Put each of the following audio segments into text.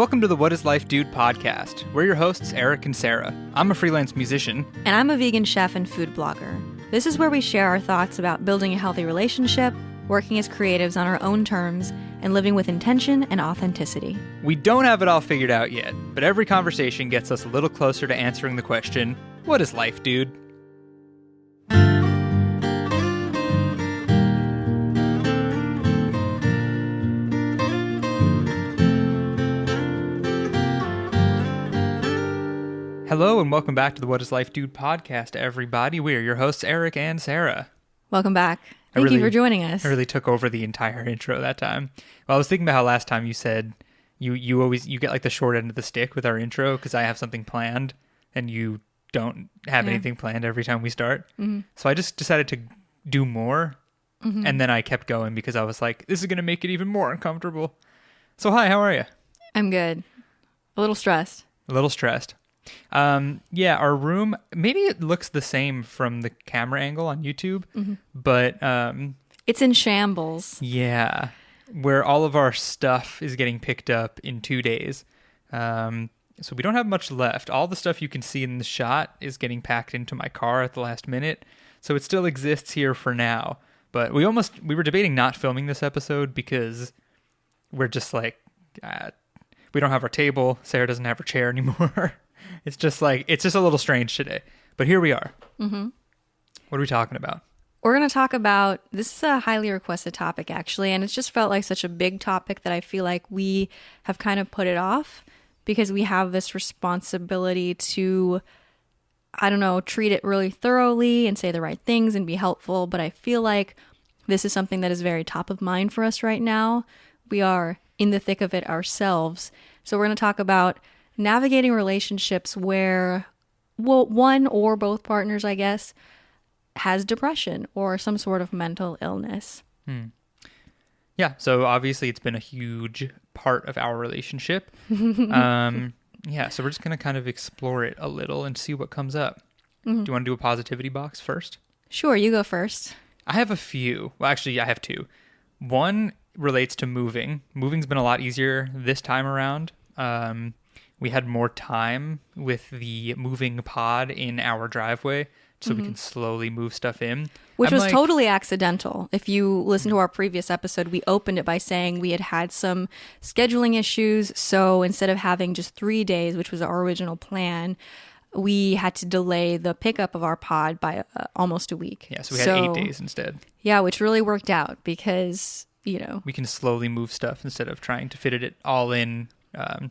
Welcome to the What is Life Dude podcast. We're your hosts, Eric and Sarah. I'm a freelance musician. And I'm a vegan chef and food blogger. This is where we share our thoughts about building a healthy relationship, working as creatives on our own terms, and living with intention and authenticity. We don't have it all figured out yet, but every conversation gets us a little closer to answering the question, what is life, dude? Hello and welcome back to the What is Life Dude podcast, everybody. We are your hosts, Eric and Sarah. Welcome back. Thank you for joining us. I really took over the entire intro that time. Well, I was thinking about how last time you said you get like the short end of the stick with our intro because I have something planned and you don't have anything planned every time we start. Mm-hmm. So I just decided to do more, and then I kept going because I was like, this is going to make it even more uncomfortable. So hi, how are you? I'm good. A little stressed. A little stressed. Our room, maybe it looks the same from the camera angle on YouTube, but it's in shambles. Yeah, where all of our stuff is getting picked up in 2 days. So we don't have much left. All the stuff you can see in the shot is getting packed into my car at the last minute. So it still exists here for now. But we were debating not filming this episode because we're just like, we don't have our table. Sarah doesn't have her chair anymore. It's just a little strange today. But here we are. Mm-hmm. What are we talking about? We're going to talk about, this is a highly requested topic actually, and it's just felt like such a big topic that I feel like we have kind of put it off because we have this responsibility to, treat it really thoroughly and say the right things and be helpful. But I feel like this is something that is very top of mind for us right now. We are in the thick of it ourselves. So we're going to talk about navigating relationships where, one or both partners, I guess, has depression or some sort of mental illness. Yeah, so obviously it's been a huge part of our relationship. So we're just going to kind of explore it a little and see what comes up. Do you want to do a positivity box first? Sure, you go first. I have a few. Well, actually, I have two. One relates to moving. Moving's been a lot easier this time around. We had more time with the moving pod in our driveway so we can slowly move stuff in. Which was totally accidental. If you listen to our previous episode, we opened it by saying we had some scheduling issues. So instead of having just 3 days, which was our original plan, we had to delay the pickup of our pod by almost a week. Yeah, so we had 8 days instead. Yeah, which really worked out because, we can slowly move stuff instead of trying to fit it all in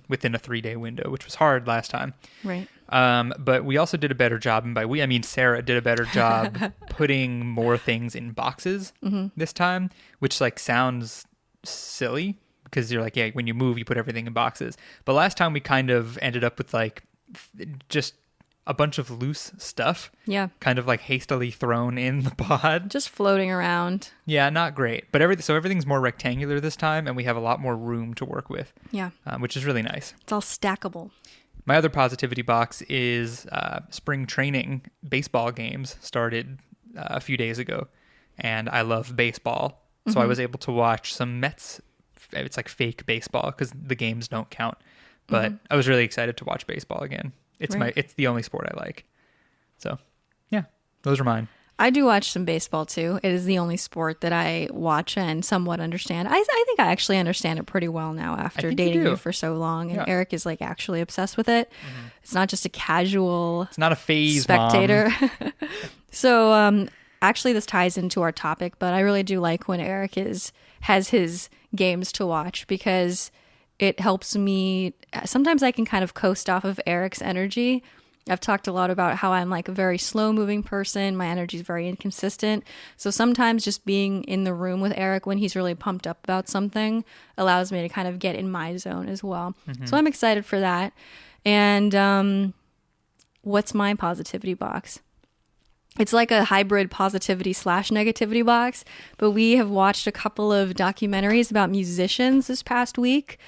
within a 3-day window, which was hard last time. Right. But we also did a better job, and by we, I mean Sarah did a better job putting more things in boxes this time, which sounds silly because you're like, when you move, you put everything in boxes. But last time we kind of ended up with just a bunch of loose stuff. Yeah. Kind of hastily thrown in the pod. Just floating around. Yeah, not great. But everything's more rectangular this time, and we have a lot more room to work with. Yeah. Which is really nice. It's all stackable. My other positivity box is spring training baseball games started a few days ago, and I love baseball. So I was able to watch some Mets. It's like fake baseball because the games don't count. But I was really excited to watch baseball again. It's the only sport I like. So, yeah, those are mine. I do watch some baseball too. It is the only sport that I watch and somewhat understand. I think I actually understand it pretty well now after dating you for so long. And Eric is actually obsessed with it. It's not just a casual. It's not a phase spectator. So actually, this ties into our topic, but I really do like when Eric has his games to watch because it helps me. Sometimes I can kind of coast off of Eric's energy. I've talked a lot about how I'm a very slow moving person. My energy is very inconsistent. So sometimes just being in the room with Eric when he's really pumped up about something allows me to kind of get in my zone as well. So I'm excited for that. And what's my positivity box? It's like a hybrid positivity / negativity box, but we have watched a couple of documentaries about musicians this past week.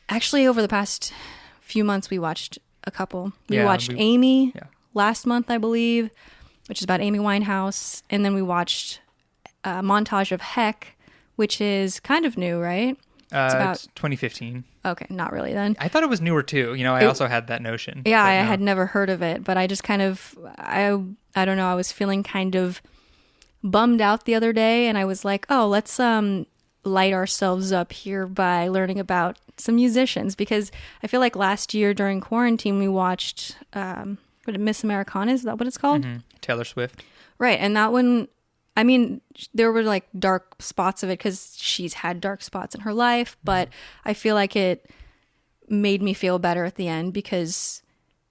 Actually, over the past few months, we watched a couple. We watched Amy last month, I believe, which is about Amy Winehouse. And then we watched a montage of Heck, which is kind of new, right? It's 2015. Okay, not really then. I thought it was newer too. I also had that notion. Yeah, I had never heard of it, but I just kind of, I don't know, I was feeling kind of bummed out the other day, and I was like, oh, let's light ourselves up here by learning about some musicians, because I feel like last year during quarantine we watched Miss Americana, is that what it's called? Taylor Swift. Right, and that one, I mean, there were like dark spots of it because she's had dark spots in her life, but I feel like it made me feel better at the end because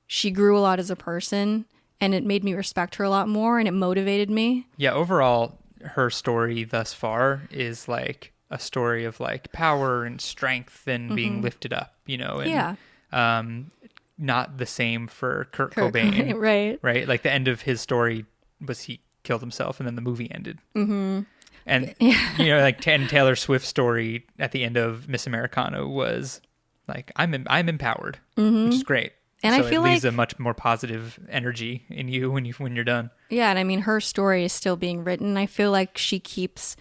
she grew a lot as a person, and it made me respect her a lot more, and it motivated me. Yeah, overall, her story thus far is like a story of like power and strength and being lifted up, and not the same for Kurt Cobain. Right. Like the end of his story was he killed himself, and then the movie ended. And like Taylor Swift's story at the end of Miss Americana was like, I'm empowered, which is great. And so I feel it leaves a much more positive energy in you when you're done. Yeah, and I mean, her story is still being written. I feel like she keeps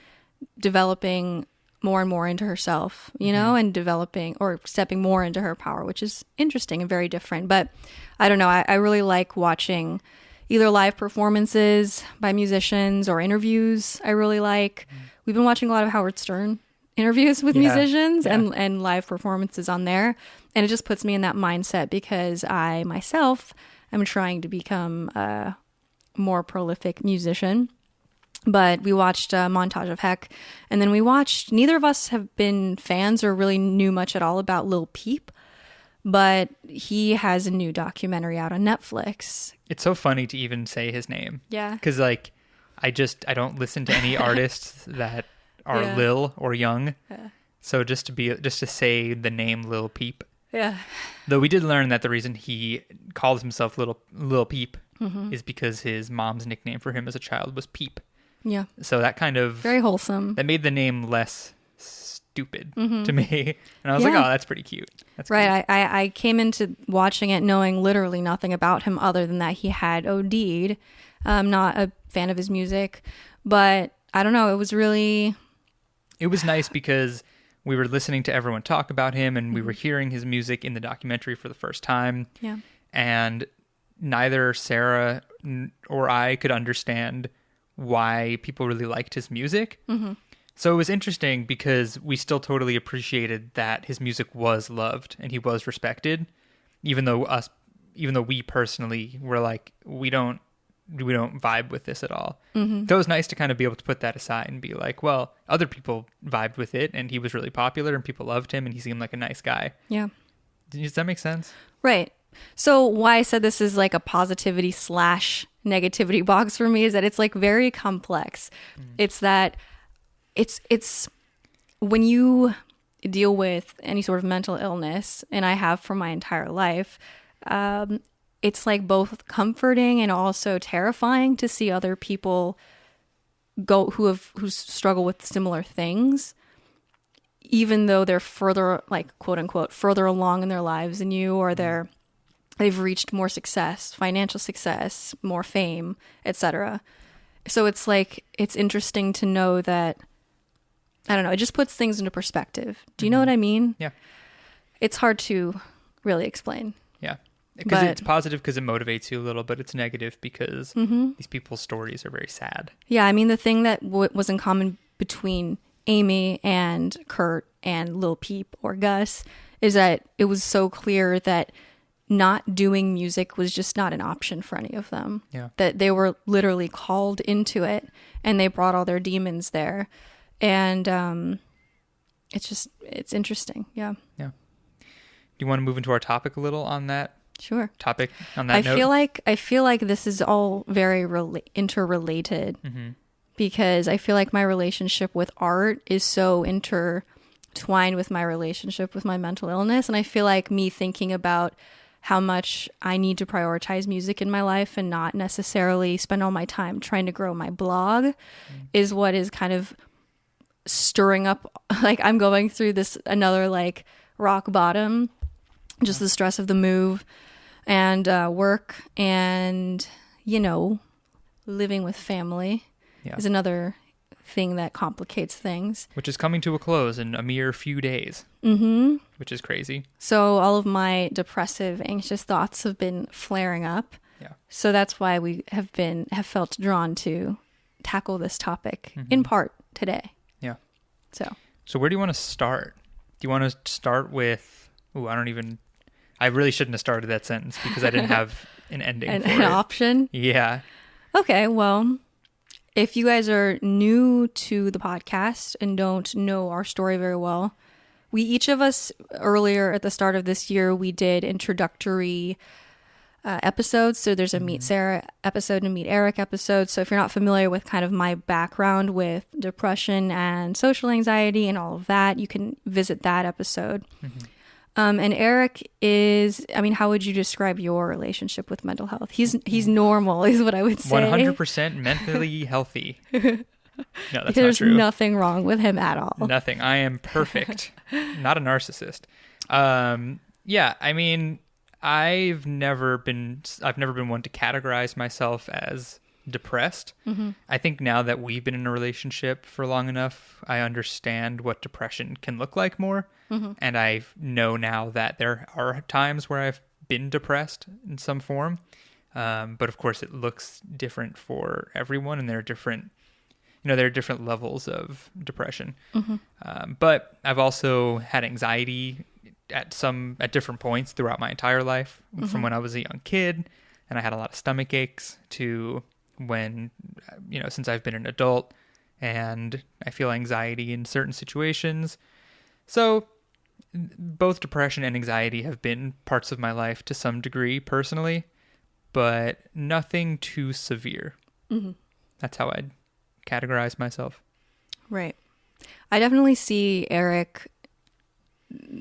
developing more and more into herself, and developing or stepping more into her power, which is interesting and very different. But I don't know. I really like watching either live performances by musicians or interviews. I really like. We've been watching a lot of Howard Stern interviews with musicians and live performances on there. And it just puts me in that mindset because I myself am trying to become a more prolific musician. But we watched a montage of Heck, and then we watched, neither of us have been fans or really knew much at all about Lil Peep, but he has a new documentary out on Netflix. It's so funny to even say his name. Yeah. Because like, I don't listen to any artists that are Lil or Young. Yeah. So just to say the name Lil Peep. Yeah. Though we did learn that the reason he calls himself Lil Peep is because his mom's nickname for him as a child was Peep. Yeah. So that kind of... very wholesome. That made the name less stupid to me. And I was like, oh, that's pretty cute. That's right. Cute. I came into watching it knowing literally nothing about him other than that he had OD'd. I'm not a fan of his music. But I don't know. It was really... It was nice because we were listening to everyone talk about him, and we were hearing his music in the documentary for the first time. Yeah. And neither Sarah or I could understand why people really liked his music. So it was interesting because we still totally appreciated that his music was loved and he was respected, even though we personally were like, we don't vibe with this at all. So it was nice to kind of be able to put that aside and be like, well, other people vibed with it and he was really popular and people loved him and he seemed like a nice guy. Yeah. Does that make sense? Right. So why I said this is like a positivity / negativity box for me is that it's like very complex. It's that it's when you deal with any sort of mental illness, and I have for my entire life, it's like both comforting and also terrifying to see other people who struggle with similar things, even though they're further, like, quote unquote, further along in their lives than you, or they've reached more success, financial success, more fame, etc. So it's like, it's interesting to know that, I don't know, it just puts things into perspective. Do you know what I mean? Yeah. It's hard to really explain. Yeah. Because it's positive because it motivates you a little, but it's negative because these people's stories are very sad. Yeah, I mean, the thing that was in common between Amy and Kurt and Lil Peep or Gus is that it was so clear that not doing music was just not an option for any of them. Yeah. That they were literally called into it and they brought all their demons there. And it's interesting. Yeah. Yeah. Do you want to move into our topic a little on that? Sure. Topic on that note? I feel like this is all very interrelated because I feel like my relationship with art is so intertwined with my relationship with my mental illness. And I feel like me thinking about how much I need to prioritize music in my life and not necessarily spend all my time trying to grow my blog is what is kind of stirring up. Like, I'm going through another like rock bottom, just the stress of the move and work and, living with family is another thing that complicates things. Which is coming to a close in a mere few days. Which is crazy. So all of my depressive, anxious thoughts have been flaring up. Yeah. So that's why we have felt drawn to tackle this topic in part today. Yeah. So where do you want to start? Do you want to start with, I really shouldn't have started that sentence because I didn't have an ending for an it. option? Yeah. Okay, well, if you guys are new to the podcast and don't know our story very well, we each of us earlier at the start of this year, we did introductory episodes. So there's a Meet Sarah episode and a Meet Eric episode. So if you're not familiar with kind of my background with depression and social anxiety and all of that, you can visit that episode. And Eric is, how would you describe your relationship with mental health? He's normal is what I would say. 100% mentally healthy. No, that's There's not true. nothing wrong with him at all. Nothing. I am perfect. Not a narcissist. Yeah, I've never been one to categorize myself as depressed. I think now that we've been in a relationship for long enough, I understand what depression can look like more. And I know now that there are times where I've been depressed in some form. But of course it looks different for everyone, and there are different levels of depression. But I've also had anxiety at different points throughout my entire life, from when I was a young kid and I had a lot of stomach aches to when, since I've been an adult, and I feel anxiety in certain situations. So both depression and anxiety have been parts of my life to some degree personally, but nothing too severe. That's how I'd categorize myself. Right. I definitely see Eric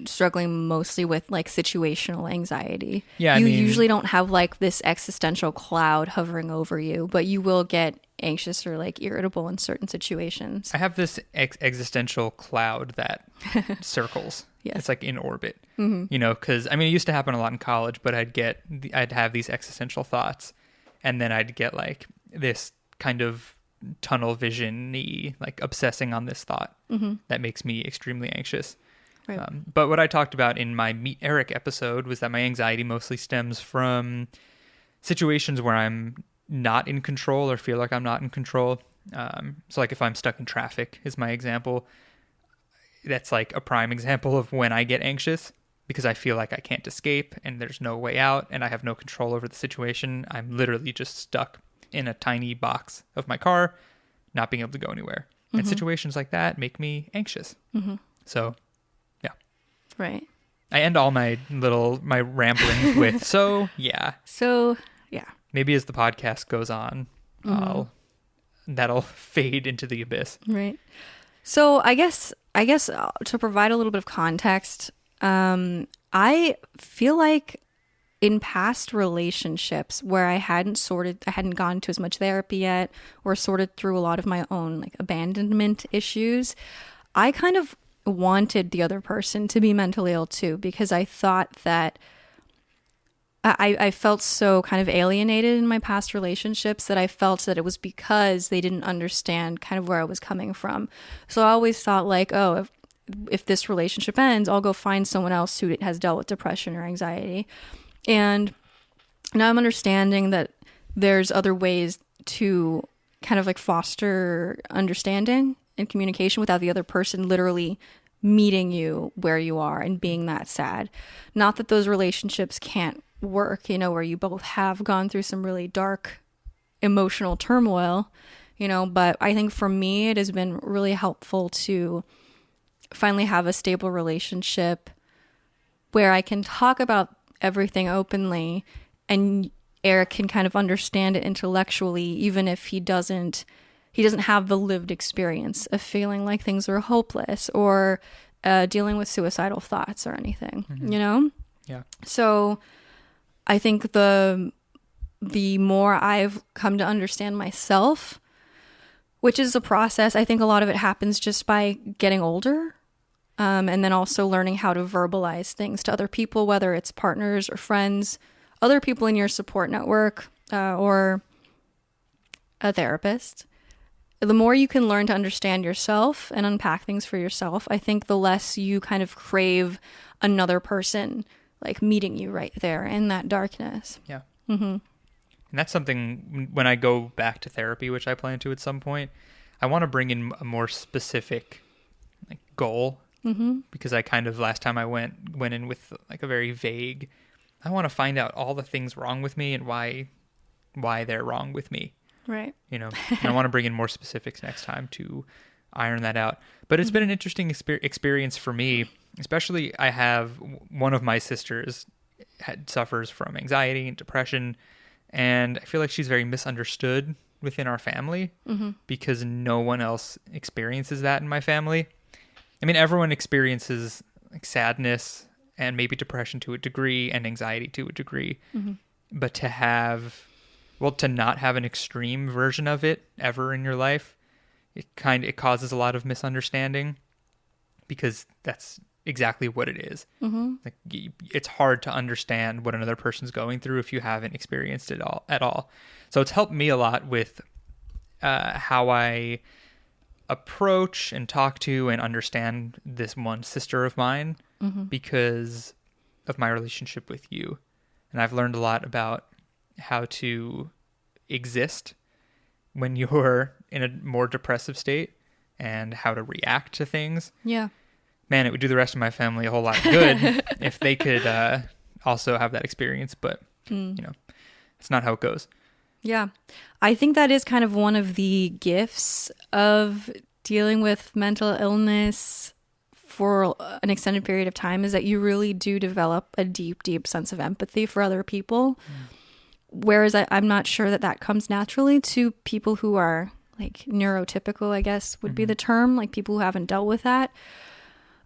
struggling mostly with like situational anxiety. Yeah, you usually don't have like this existential cloud hovering over you, but you will get anxious or like irritable in certain situations. I have this existential cloud that circles. Yes. It's like in orbit, because it used to happen a lot in college, but I'd have these existential thoughts, and then I'd get like this kind of tunnel vision-y, like obsessing on this thought that makes me extremely anxious. Right. But what I talked about in my Meet Eric episode was that my anxiety mostly stems from situations where I'm not in control or feel like I'm not in control. So like if I'm stuck in traffic is my example. That's like a prime example of when I get anxious, because I feel like I can't escape and there's no way out and I have no control over the situation. I'm literally just stuck in a tiny box of my car, not being able to go anywhere. And situations like that make me anxious. So, yeah. Right. I end all my ramblings with, so, yeah. So, yeah. Maybe as the podcast goes on, that'll fade into the abyss. Right. So I guess to provide a little bit of context, I feel like in past relationships where I hadn't gone to as much therapy yet or sorted through a lot of my own like abandonment issues, I kind of wanted the other person to be mentally ill too, because I thought that I felt so kind of alienated in my past relationships that I felt that it was because they didn't understand kind of where I was coming from. So I always thought like, oh, if this relationship ends, I'll go find someone else who has dealt with depression or anxiety. And now I'm understanding that there's other ways to kind of like foster understanding and communication without the other person literally meeting you where you are and being that sad. Not that those relationships can't work, where you both have gone through some really dark emotional turmoil, but I think for me, it has been really helpful to finally have a stable relationship where I can talk about everything openly and Eric can kind of understand it intellectually, even if he doesn't have the lived experience of feeling like things are hopeless or dealing with suicidal thoughts or anything, Yeah. So I think the more I've come to understand myself, which is a process, I think a lot of it happens just by getting older, and then also learning how to verbalize things to other people, whether it's partners or friends, other people in your support network, or a therapist. the more you can learn to understand yourself and unpack things for yourself, I think the less you kind of crave another person like meeting you right there in that darkness. Yeah. And that's something when I go back to therapy, which I plan to at some point, I want to bring in a more specific like goal, because I kind of last time I went in with like a very vague, I want to find out all the things wrong with me and why they're wrong with me. Right. And I want to bring in more specifics next time to iron that out. But it's been an interesting experience for me, especially I have one of my sisters suffers from anxiety and depression, and I feel like she's very misunderstood within our family because no one else experiences that in my family. I mean, everyone experiences like sadness and maybe depression to a degree and anxiety to a degree, but to not have an extreme version of it ever in your life, it causes a lot of misunderstanding, because that's exactly what it is. Like it's hard to understand what another person's going through if you haven't experienced it at all. So it's helped me a lot with how I approach and talk to and understand this one sister of mine because of my relationship with you. And I've learned a lot about how to exist when you're in a more depressive state and how to react to things. Yeah. Man, it would do the rest of my family a whole lot of good if they could also have that experience. But, it's not how it goes. Yeah. I think that is kind of one of the gifts of dealing with mental illness for an extended period of time, is that you really do develop a deep, deep sense of empathy for other people. Whereas I'm not sure that comes naturally to people who are like neurotypical, I guess would be the term, like people who haven't dealt with that.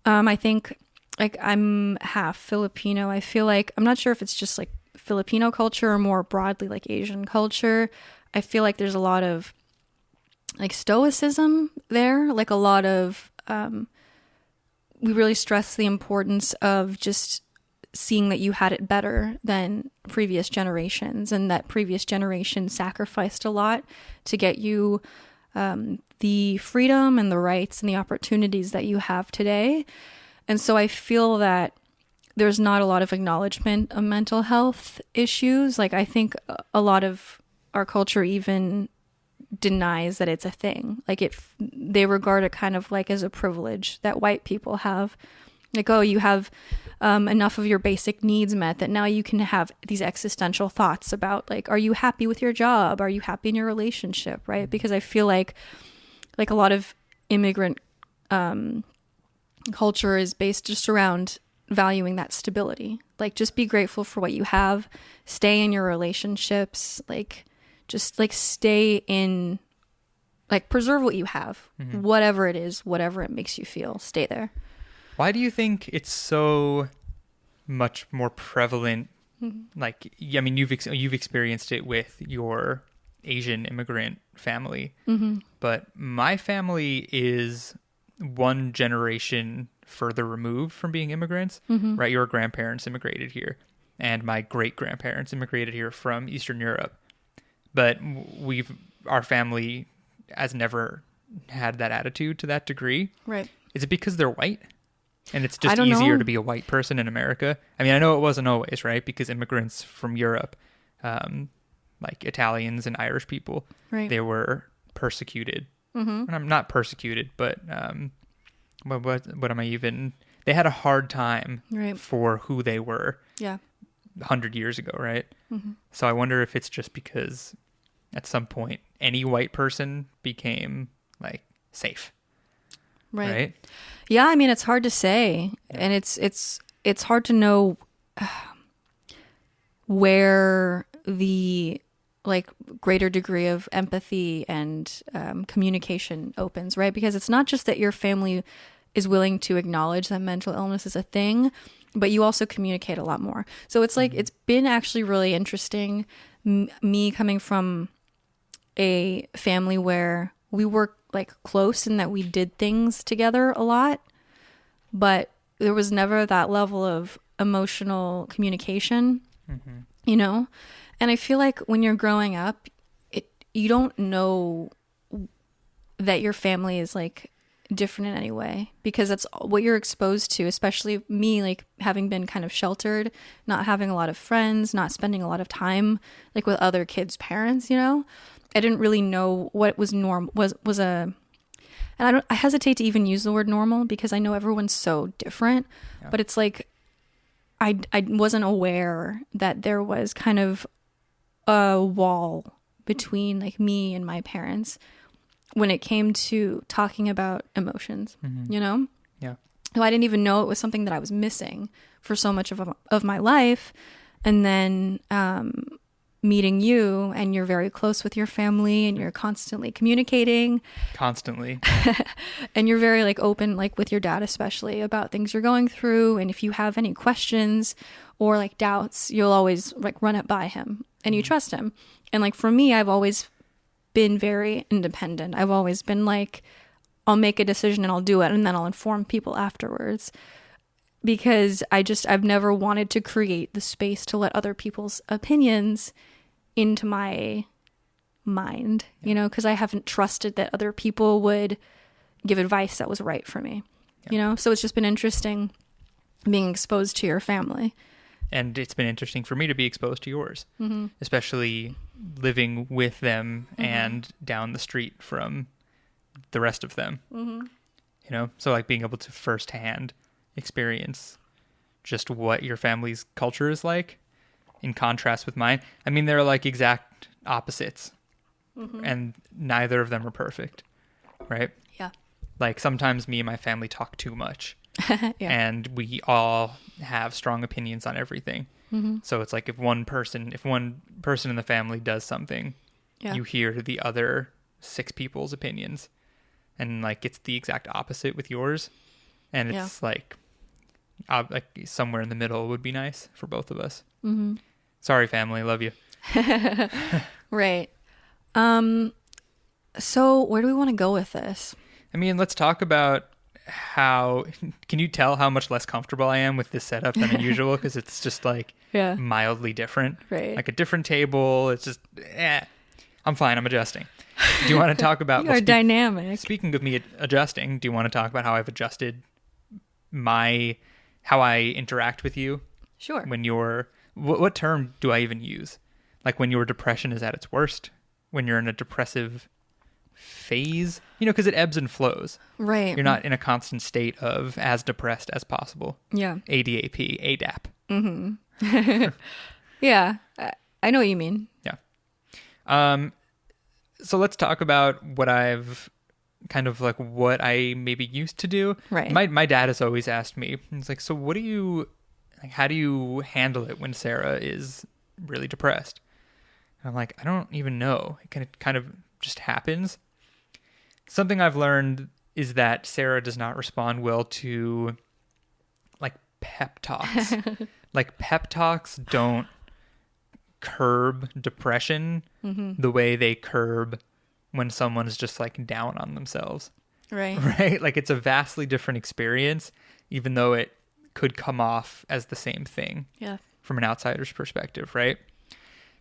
I think like I'm half Filipino. I feel like, I'm not sure if it's just like Filipino culture or more broadly like Asian culture. I feel like there's a lot of like stoicism there, like a lot of, we really stress the importance of just seeing that you had it better than previous generations, and that previous generations sacrificed a lot to get you the freedom and the rights and the opportunities that you have today. And so I feel that there's not a lot of acknowledgement of mental health issues. Like I think a lot of our culture even denies that it's a thing. Like they regard it kind of like as a privilege that white people have. Like, oh, you have enough of your basic needs met that now you can have these existential thoughts about like, are you happy with your job? Are you happy in your relationship? Right? Because I feel like a lot of immigrant culture is based just around valuing that stability. Like, just be grateful for what you have. Stay in your relationships. Like, just like stay in, like preserve what you have, whatever it is, whatever it makes you feel. Stay there. Why do you think it's so much more prevalent? Like, I mean, you've experienced it with your Asian immigrant family, but my family is one generation further removed from being immigrants, right? Your grandparents immigrated here, and my great-grandparents immigrated here from Eastern Europe. But our family has never had that attitude to that degree. Right. Is it because they're white? And it's just easier to be a white person in America? I mean, I know it wasn't always, right? Because immigrants from Europe, like Italians and Irish people, they were persecuted. And I'm not persecuted, but what am I even? They had a hard time for who they were 100 years ago, right? So I wonder if it's just because at some point any white person became like safe. Right. Yeah, I mean, it's hard to say, and it's hard to know where the like greater degree of empathy and communication opens, right? Because it's not just that your family is willing to acknowledge that mental illness is a thing, but you also communicate a lot more. So it's like it's been actually really interesting. Me coming from a family where we were like close in that we did things together a lot, but there was never that level of emotional communication, you know? And I feel like when you're growing up, you don't know that your family is like different in any way, because that's what you're exposed to, especially me, like having been kind of sheltered, not having a lot of friends, not spending a lot of time like with other kids' parents, you know. I didn't really know what was and I hesitate to even use the word normal because I know everyone's so different, but it's like I wasn't aware that there was kind of a wall between like me and my parents when it came to talking about emotions, you know? Yeah. So I didn't even know it was something that I was missing for so much of my life. And then meeting you, and you're very close with your family and you're constantly communicating. Constantly. And you're very like open, like with your dad especially, about things you're going through. And if you have any questions or like doubts, you'll always like run it by him and you trust him. And like for me, I've always been very independent. I've always been like, I'll make a decision and I'll do it and then I'll inform people afterwards, because I've never wanted to create the space to let other people's opinions into my mind, you know, because I haven't trusted that other people would give advice that was right for me, you know? So it's just been interesting being exposed to your family. And it's been interesting for me to be exposed to yours, especially living with them and down the street from the rest of them, you know? So like being able to firsthand experience just what your family's culture is like in contrast with mine. I mean, they're like exact opposites, and neither of them are perfect, right? Yeah. Like sometimes me and my family talk too much. Yeah. And we all have strong opinions on everything. So it's like if one person in the family does something, you hear the other 6 people's opinions, and like it's the exact opposite with yours, and it's like somewhere in the middle would be nice for both of us. Sorry, family, love you. Right. So where do we want to go with this? I mean, let's talk about can you tell how much less comfortable I am with this setup than usual? Because it's just like mildly different. Right. Like a different table. It's just, I'm fine. I'm adjusting. Do you want to talk about... You are dynamic. Speaking of me adjusting, do you want to talk about how I've adjusted how I interact with you? Sure. When what term do I even use? Like when your depression is at its worst? When you're in a depressive phase? You know, because it ebbs and flows. Right. You're not in a constant state of as depressed as possible. Yeah. ADAP, ADAP. Yeah. I know what you mean. Yeah. So let's talk about what I've kind of like what I maybe used to do. Right. My dad has always asked me, he's like, so how do you handle it when Sarah is really depressed? And I'm like, I don't even know. It kind of just happens. Something I've learned is that Sarah does not respond well to like pep talks. Like pep talks don't curb depression the way they curb when someone's just like down on themselves. Right. Right? Like it's a vastly different experience, even though it could come off as the same thing. Yeah. From an outsider's perspective, right?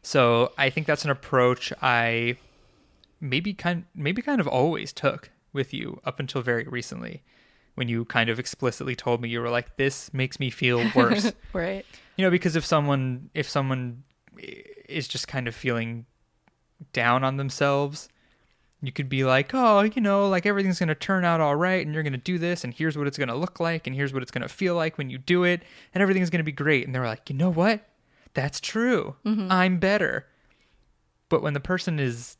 So I think that's an approach I maybe kind of always took with you up until very recently, when you kind of explicitly told me, you were like, this makes me feel worse. Right. You know, because if someone is just kind of feeling down on themselves, you could be like, oh, you know, like everything's going to turn out all right and you're going to do this and here's what it's going to look like and here's what it's going to feel like when you do it and everything's going to be great. And they're like, you know what? That's true. I'm better. But when the person is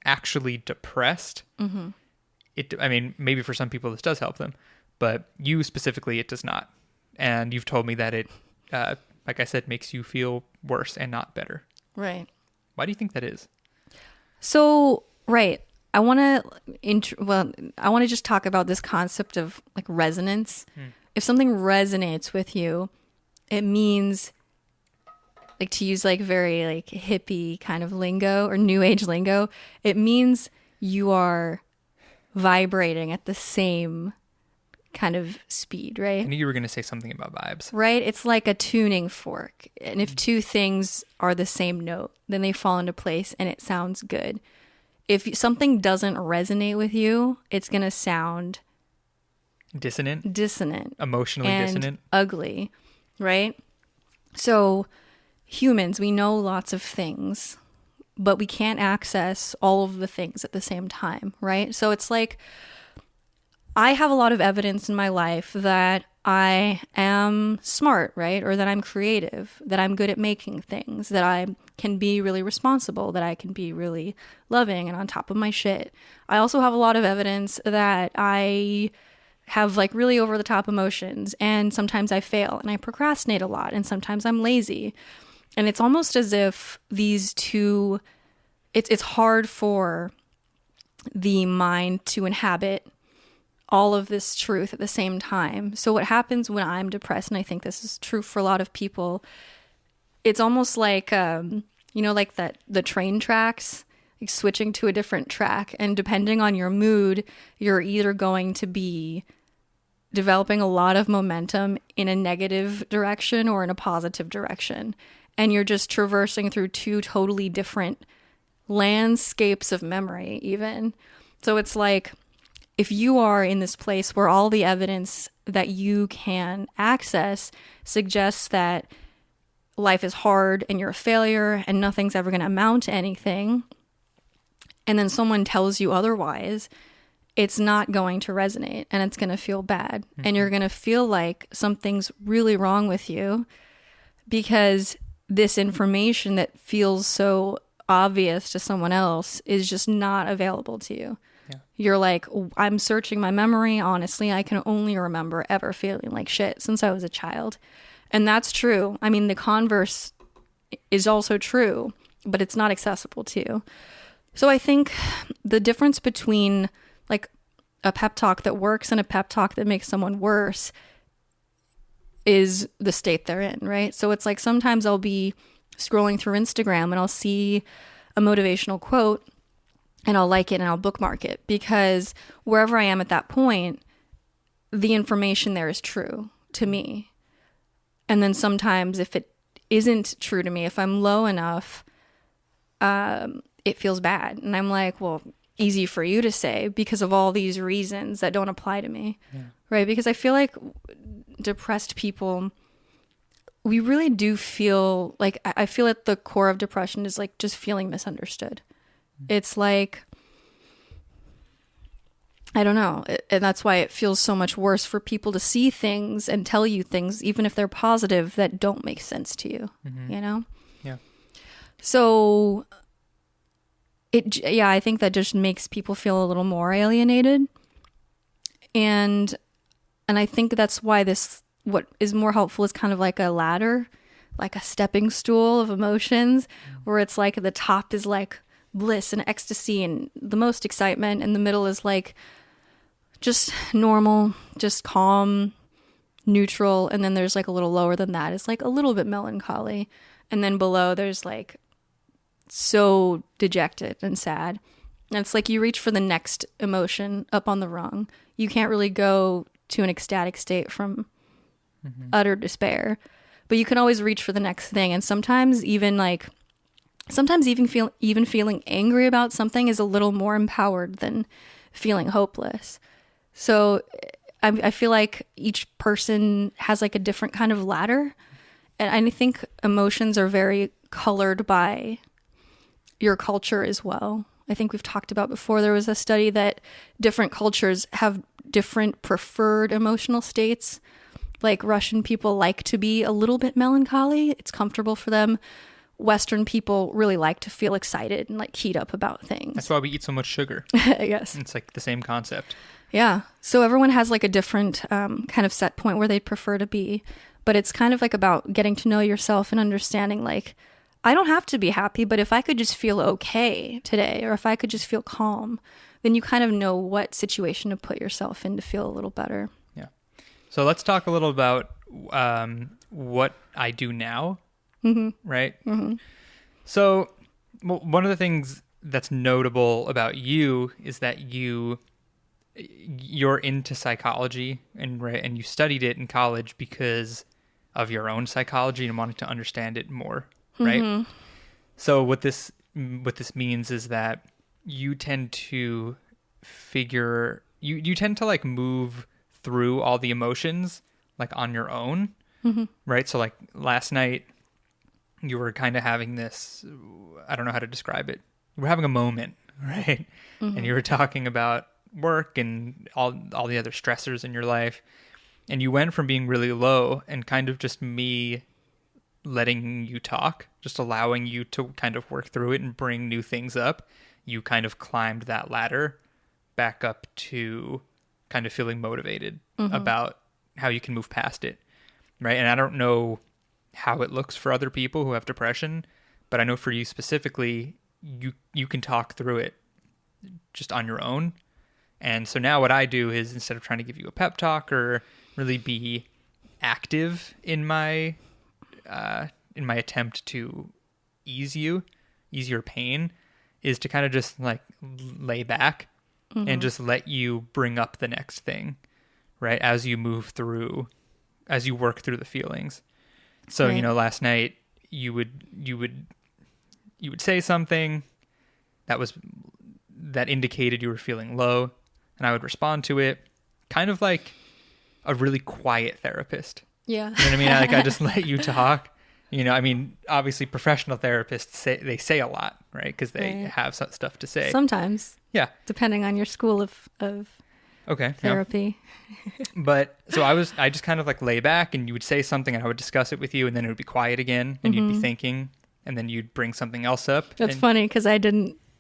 actually depressed, I mean, maybe for some people this does help them, but you specifically, it does not. And you've told me that it, like I said, makes you feel worse and not better. Right. Why do you think that is? So, right. I want to just talk about this concept of like resonance. If something resonates with you, it means, like, to use like very like hippie kind of lingo or new age lingo, it means you are vibrating at the same kind of speed, right? I knew you were going to say something about vibes. Right? It's like a tuning fork. And if two things are the same note, then they fall into place and it sounds good. if something doesn't resonate with you, it's going to sound dissonant, emotionally and dissonant, ugly, right? So humans, we know lots of things, but we can't access all of the things at the same time, right? So it's like I have a lot of evidence in my life that I am smart, right? Or that I'm creative, that I'm good at making things, that I can be really responsible, that I can be really loving and on top of my shit. I also have a lot of evidence that I have like really over the top emotions, and sometimes I fail and I procrastinate a lot, and sometimes I'm lazy. And it's almost as if these two, it's hard for the mind to inhabit all of this truth at the same time. So what happens when I'm depressed, and I think this is true for a lot of people, it's almost like, like that the train tracks, like switching to a different track. And depending on your mood, you're either going to be developing a lot of momentum in a negative direction or in a positive direction. And you're just traversing through two totally different landscapes of memory even. So it's like, if you are in this place where all the evidence that you can access suggests that life is hard and you're a failure and nothing's ever going to amount to anything, and then someone tells you otherwise, it's not going to resonate and it's going to feel bad. Mm-hmm. And you're going to feel like something's really wrong with you because this information that feels so obvious to someone else is just not available to you. Yeah. You're like, I'm searching my memory. Honestly, I can only remember ever feeling like shit since I was a child. And that's true. I mean, the converse is also true, but it's not accessible to you. So I think the difference between like a pep talk that works and a pep talk that makes someone worse is the state they're in, right? So it's like sometimes I'll be scrolling through Instagram and I'll see a motivational quote and I'll like it and I'll bookmark it because wherever I am at that point, the information there is true to me. And then sometimes if it isn't true to me, if I'm low enough, it feels bad. And I'm like, well, easy for you to say because of all these reasons that don't apply to me, right? Because I feel like depressed people, we really do feel like, I feel at the core of depression is like just feeling misunderstood. It's like, I don't know. And that's why it feels so much worse for people to see things and tell you things, even if they're positive, that don't make sense to you, you know? Yeah. So I think that just makes people feel a little more alienated. And I think that's why what is more helpful is kind of like a ladder, like a stepping stool of emotions, where it's like at the top is like bliss and ecstasy and the most excitement, and the middle is like just normal, just calm, neutral, and then there's like a little lower than that, it's like a little bit melancholy, and then below there's like so dejected and sad. And it's like you reach for the next emotion up on the rung. You can't really go to an ecstatic state from utter despair, but you can always reach for the next thing. And sometimes even feeling angry about something is a little more empowered than feeling hopeless. So I feel like each person has like a different kind of ladder. And I think emotions are very colored by your culture as well. I think we've talked about before, there was a study that different cultures have different preferred emotional states. Like Russian people like to be a little bit melancholy. It's comfortable for them. Western people really like to feel excited and like keyed up about things. That's why we eat so much sugar. I guess. It's like the same concept. Yeah. So everyone has like a different kind of set point where they'd prefer to be. But it's kind of like about getting to know yourself and understanding like, I don't have to be happy, but if I could just feel okay today, or if I could just feel calm, then you kind of know what situation to put yourself in to feel a little better. Yeah. So let's talk a little about what I do now, right? Mm-hmm. So one of the things that's notable about you is that you're into psychology and you studied it in college because of your own psychology and wanting to understand it more. Right. Mm-hmm. So what this means is that you tend to you tend to like move through all the emotions like on your own, right? So like last night you were kind of having this, I don't know how to describe it. You were having a moment, right? And you were talking about work and all the other stressors in your life. And you went from being really low and kind of just me letting you talk, just allowing you to kind of work through it and bring new things up. You kind of climbed that ladder back up to kind of feeling motivated about how you can move past it, right? And I don't know how it looks for other people who have depression, but I know for you specifically, you can talk through it just on your own. And so now what I do is, instead of trying to give you a pep talk or really be active in my attempt to ease your pain, is to kind of just like lay back and just let you bring up the next thing, right? As you work through the feelings. So, Right. Last night you would say something that indicated you were feeling low, and I would respond to it kind of like a really quiet therapist. Yeah. You know what I mean? Like, I just let you talk. Obviously professional therapists say a lot, right? Because they Right. have stuff to say. Sometimes, Yeah. depending on your school of Okay. Yeah. therapy. But so I just kind of like lay back, and you would say something and I would discuss it with you, and then it would be quiet again, and you'd be thinking, and then you'd bring something else up. That's and, funny because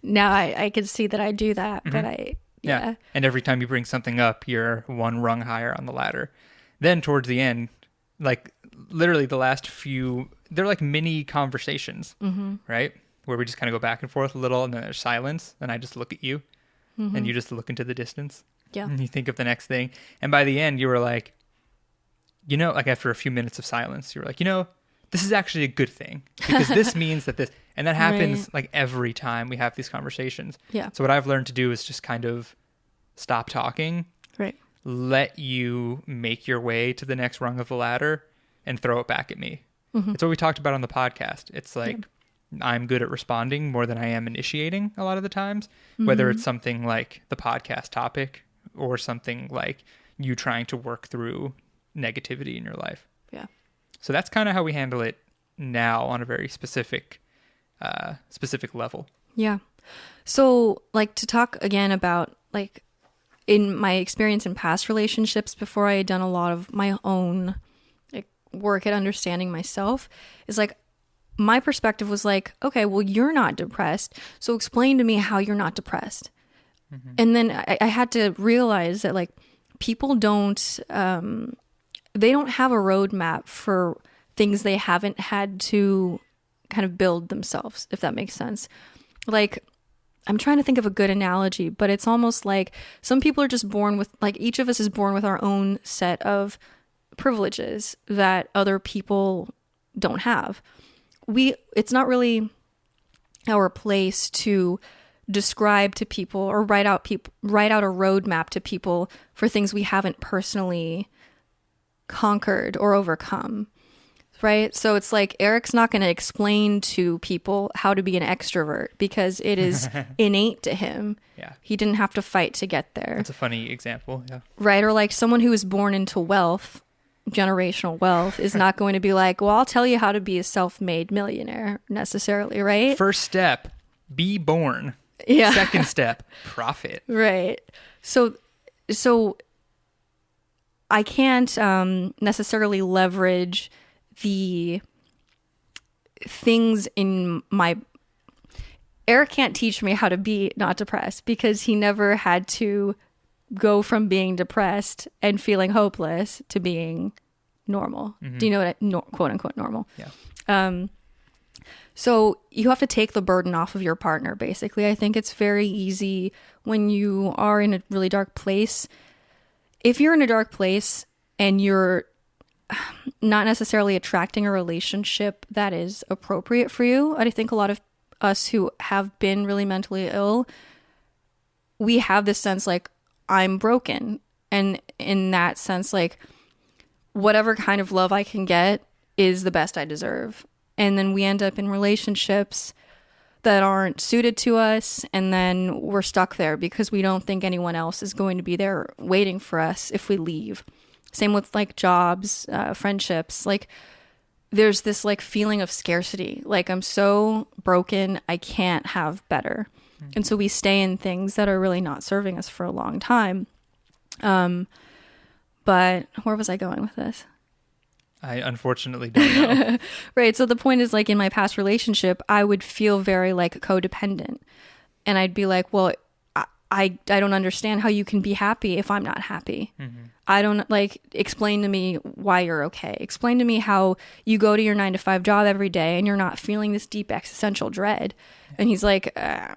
now I can see that I do that, but Yeah. And every time you bring something up, you're one rung higher on the ladder. Then towards the end, like literally the last few, they're like mini conversations, right? Where we just kind of go back and forth a little, and then there's silence, and I just look at you, and you just look into the distance. Yeah. And you think of the next thing. And by the end, you were like, like after a few minutes of silence, you were like, this is actually a good thing, because this means that this, and that happens Right. like every time we have these conversations. Yeah. So what I've learned to do is just kind of stop talking, Right. let you make your way to the next rung of the ladder, and throw it back at me. It's what we talked about on the podcast. It's like, I'm good at responding more than I am initiating a lot of the times, whether it's something like the podcast topic or something like you trying to work through negativity in your life. Yeah. So that's kind of how we handle it now on a very specific level. Yeah. So, like, to talk again about, like, in my experience in past relationships, before I had done a lot of my own like work at understanding myself, is like, my perspective was like, okay, well, you're not depressed, so explain to me how you're not depressed. And then I had to realize that, like, people don't, they don't have a roadmap for things they haven't had to kind of build themselves, if that makes sense. Like, I'm trying to think of a good analogy, but it's almost like some people are just born with, like, each of us is born with our own set of privileges that other people don't have. It's not really our place to describe to people or write out a roadmap to people for things we haven't personally conquered or overcome. Right? So it's like, Eric's not going to explain to people how to be an extrovert because it is innate to him. Yeah. He didn't have to fight to get there. That's a funny example. Yeah. Right? Or like someone who is born into wealth, generational wealth, is not going to be like, well, I'll tell you how to be a self-made millionaire necessarily, right? First step, be born. Yeah. Second step, profit. Right. So I can't necessarily leverage the things in my... Eric can't teach me how to be not depressed because he never had to go from being depressed and feeling hopeless to being normal. Do you know what quote unquote normal? Yeah. So you have to take the burden off of your partner, basically. I think it's very easy when you are in a really dark place. If you're in a dark place and you're not necessarily attracting a relationship that is appropriate for you, I think a lot of us who have been really mentally ill, we have this sense like, I'm broken. And in that sense, like, whatever kind of love I can get is the best I deserve. And then we end up in relationships that aren't suited to us, and then we're stuck there because we don't think anyone else is going to be there waiting for us if we leave. Same with like jobs, friendships. Like there's this like feeling of scarcity. Like I'm so broken, I can't have better. And so we stay in things that are really not serving us for a long time. But where was I going with this? I unfortunately don't know. Right. So the point is, like, in my past relationship, I would feel very like codependent. And I'd be like, well, I don't understand how you can be happy if I'm not happy. Mm-hmm. I don't like, explain to me why you're okay. Explain to me how you go to your 9-to-5 job every day and you're not feeling this deep existential dread. And he's like, I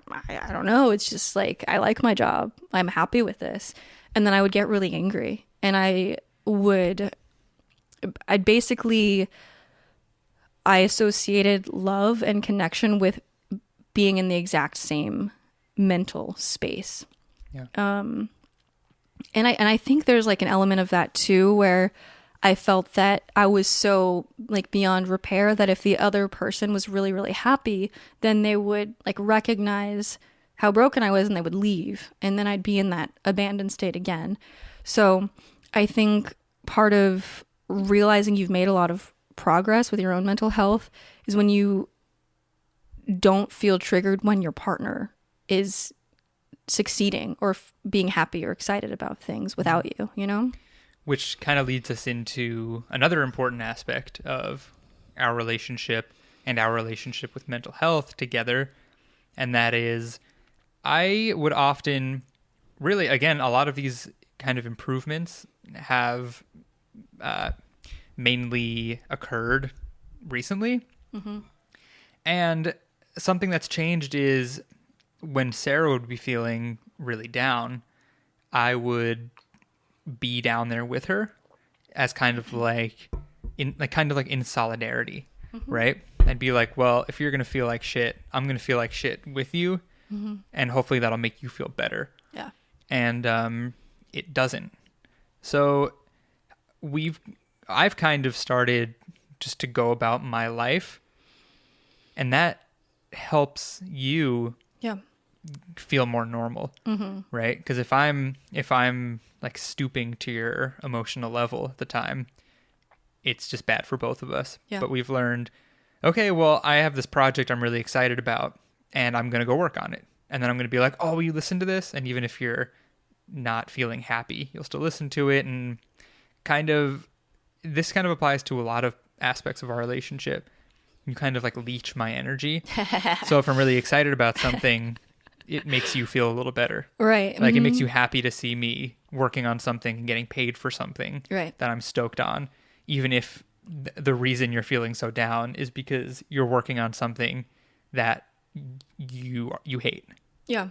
don't know. It's just like, I like my job. I'm happy with this. And then I would get really angry. And I associated love and connection with being in the exact same mental space. Yeah. And I think there's like an element of that too, where I felt that I was so like beyond repair that if the other person was really, really happy, then they would like recognize how broken I was and they would leave. And then I'd be in that abandoned state again. So I think part of realizing you've made a lot of progress with your own mental health is when you don't feel triggered when your partner is succeeding or being happy or excited about things without you, you know? Which kind of leads us into another important aspect of our relationship and our relationship with mental health together. And that is, I would often really, again, a lot of these kind of improvements have mainly occurred recently. Mm-hmm. And something that's changed is when Sarah would be feeling really down, I would be down there with her as kind of like in solidarity, mm-hmm. right? I'd be like, well, if you're going to feel like shit, I'm going to feel like shit with you. Mm-hmm. And hopefully that'll make you feel better. Yeah. And it doesn't. So I've kind of started just to go about my life, and that helps you feel more normal, mm-hmm. right? Because if I'm like stooping to your emotional level at the time, it's just bad for both of us. Yeah. But we've learned, okay, well, I have this project I'm really excited about, and I'm going to go work on it. And then I'm going to be like, oh, will you listen to this? And even if you're not feeling happy, you'll still listen to it. And this kind of applies to a lot of aspects of our relationship. You kind of like leech my energy. So if I'm really excited about something, it makes you feel a little better. Right. Like, mm-hmm. It makes you happy to see me working on something and getting paid for something right. that I'm stoked on. Even if the reason you're feeling so down is because you're working on something that you hate. Yeah.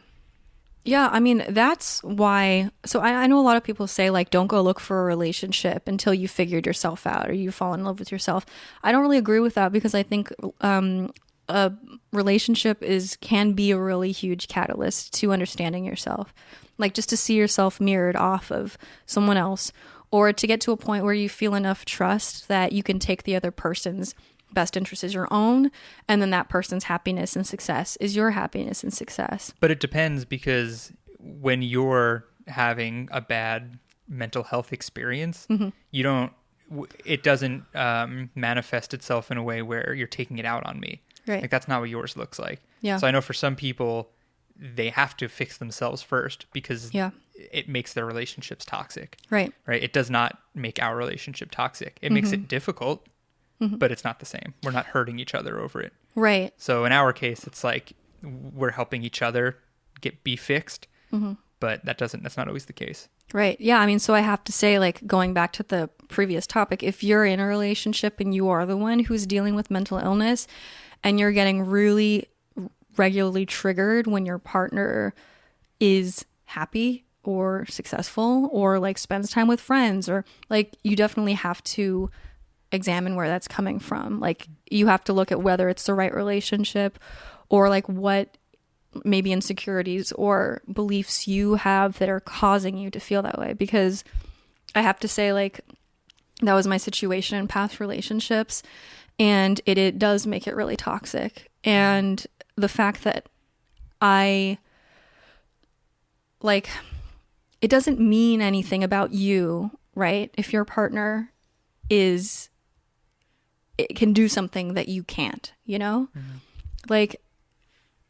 Yeah, I mean, that's why. So I know a lot of people say, like, don't go look for a relationship until you figured yourself out or you fall in love with yourself. I don't really agree with that because I think a relationship can be a really huge catalyst to understanding yourself. Like, just to see yourself mirrored off of someone else, or to get to a point where you feel enough trust that you can take the other person's best interest as your own, and then that person's happiness and success is your happiness and success. But it depends, because when you're having a bad mental health experience, mm-hmm. It doesn't manifest itself in a way where you're taking it out on me. Right. Like, that's not what yours looks like. Yeah. So I know for some people, they have to fix themselves first because it makes their relationships toxic. Right. Right. It does not make our relationship toxic. It makes it difficult. Mm-hmm. But it's not the same. We're not hurting each other over it. Right. So in our case, it's like we're helping each other be fixed, mm-hmm. but that's not always the case. Right. Yeah. I mean, so I have to say, like, going back to the previous topic, if you're in a relationship and you are the one who's dealing with mental illness and you're getting really regularly triggered when your partner is happy or successful or like spends time with friends, or like, you definitely have to examine where that's coming from. Like, you have to look at whether it's the right relationship, or like what maybe insecurities or beliefs you have that are causing you to feel that way. Because I have to say, like, that was my situation in past relationships, and it does make it really toxic. And the fact that I like, it doesn't mean anything about you, right? If your partner it can do something that you can't, you know? Mm-hmm. Like,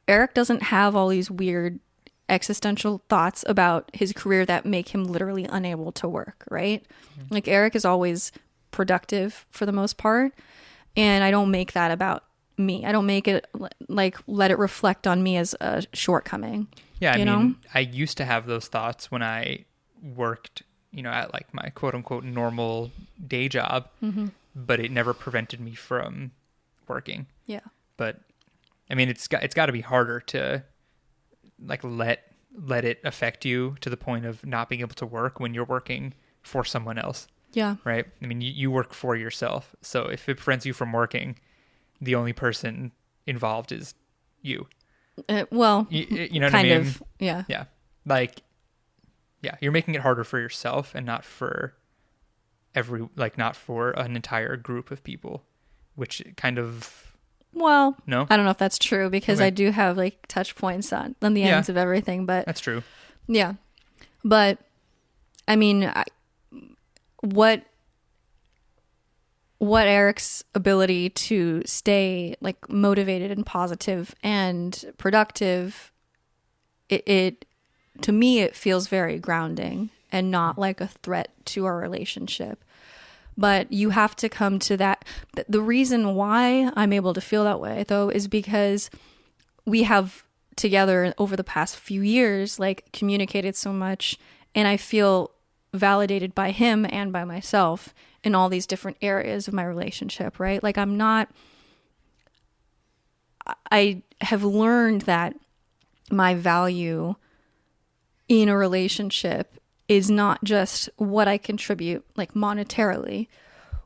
Eric doesn't have all these weird existential thoughts about his career that make him literally unable to work, right? Mm-hmm. Like, Eric is always productive for the most part, and I don't make that about me. I don't make it like let it reflect on me as a shortcoming. Yeah, I mean, I used to have those thoughts when I worked, at like my quote unquote normal day job, mm-hmm. but it never prevented me from working. Yeah. But I mean, it's got to be harder to like let it affect you to the point of not being able to work when you're working for someone else. Yeah. Right? I mean, you work for yourself. So if it prevents you from working, the only person involved is you. Well, you know what I mean? Kind of, yeah. Yeah. Like, yeah, you're making it harder for yourself and not for not for an entire group of people, which kind of... Well, no? I don't know if that's true because Okay. I do have like touch points on the ends of everything, but... That's true. Yeah. But, I mean, what Eric's ability to stay like motivated and positive and productive, it to me, it feels very grounding and not like a threat to our relationship. But you have to come to that. The reason why I'm able to feel that way, though, is because we have together over the past few years, like, communicated so much, and I feel validated by him and by myself in all these different areas of my relationship, right? Like, I have learned that my value in a relationship is not just what I contribute, like, monetarily,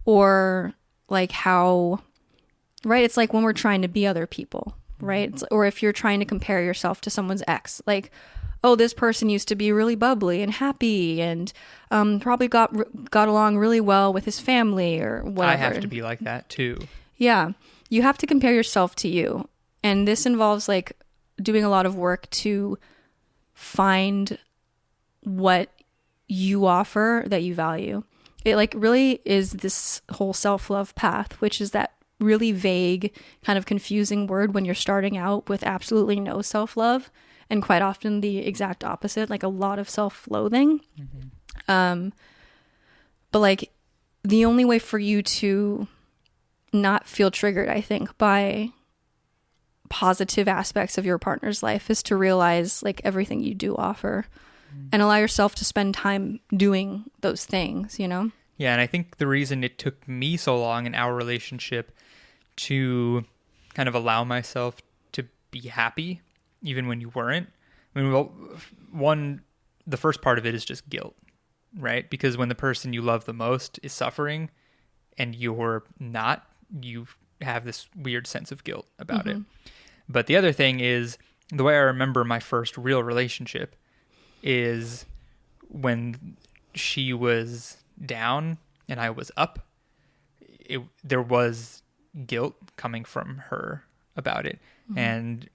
or like how, right? It's like when we're trying to be other people, right? Or if you're trying to compare yourself to someone's ex, like, oh, this person used to be really bubbly and happy and probably got along really well with his family or whatever. I have to be like that too. Yeah. You have to compare yourself to you. And this involves like doing a lot of work to find what you offer that you value. It like really is this whole self-love path, which is that really vague, kind of confusing word when you're starting out with absolutely no self-love. And quite often the exact opposite, like a lot of self-loathing. Mm-hmm. But like the only way for you to not feel triggered, I think, by positive aspects of your partner's life is to realize like everything you do offer and allow yourself to spend time doing those things, Yeah, and I think the reason it took me so long in our relationship to kind of allow myself to be happy even when you weren't. I mean, well, the first part of it is just guilt, right? Because when the person you love the most is suffering and you're not, you have this weird sense of guilt about it. But the other thing is, the way I remember my first real relationship is when she was down and I was up, there was guilt coming from her about it. And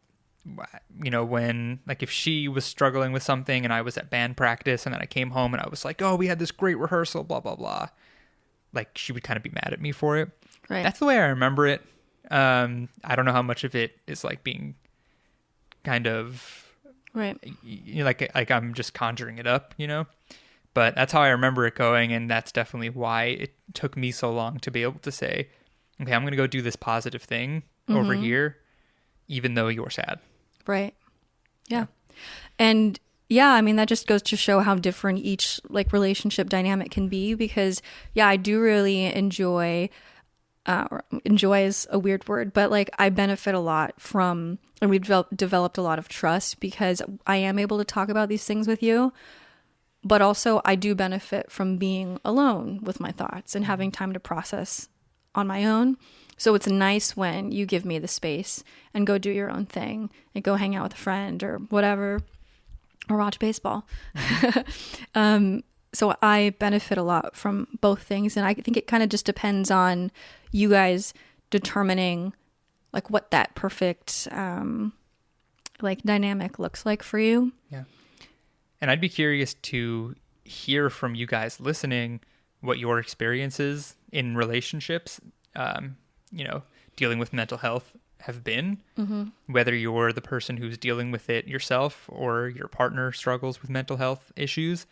when, like, if she was struggling with something and I was at band practice and then I came home and I was like, oh, we had this great rehearsal, blah, blah, blah. Like, she would kind of be mad at me for it. Right. That's the way I remember it. I don't know how much of it is like being kind of right. Like I'm just conjuring it up, but that's how I remember it going. And that's definitely why it took me so long to be able to say, okay, I'm going to go do this positive thing over here, even though you're sad. Right. Yeah. And yeah, I mean, that just goes to show how different each like relationship dynamic can be, because yeah, I do really enjoy is a weird word, but like I benefit a lot from, and we've developed a lot of trust because I am able to talk about these things with you, but also I do benefit from being alone with my thoughts and having time to process on my own. So it's nice when you give me the space and go do your own thing and go hang out with a friend or whatever, or watch baseball. So I benefit a lot from both things. And I think it kind of just depends on you guys determining like what that perfect like dynamic looks like for you. Yeah. And I'd be curious to hear from you guys listening what your experiences in relationships, dealing with mental health have been, whether you're the person who's dealing with it yourself or your partner struggles with mental health issues.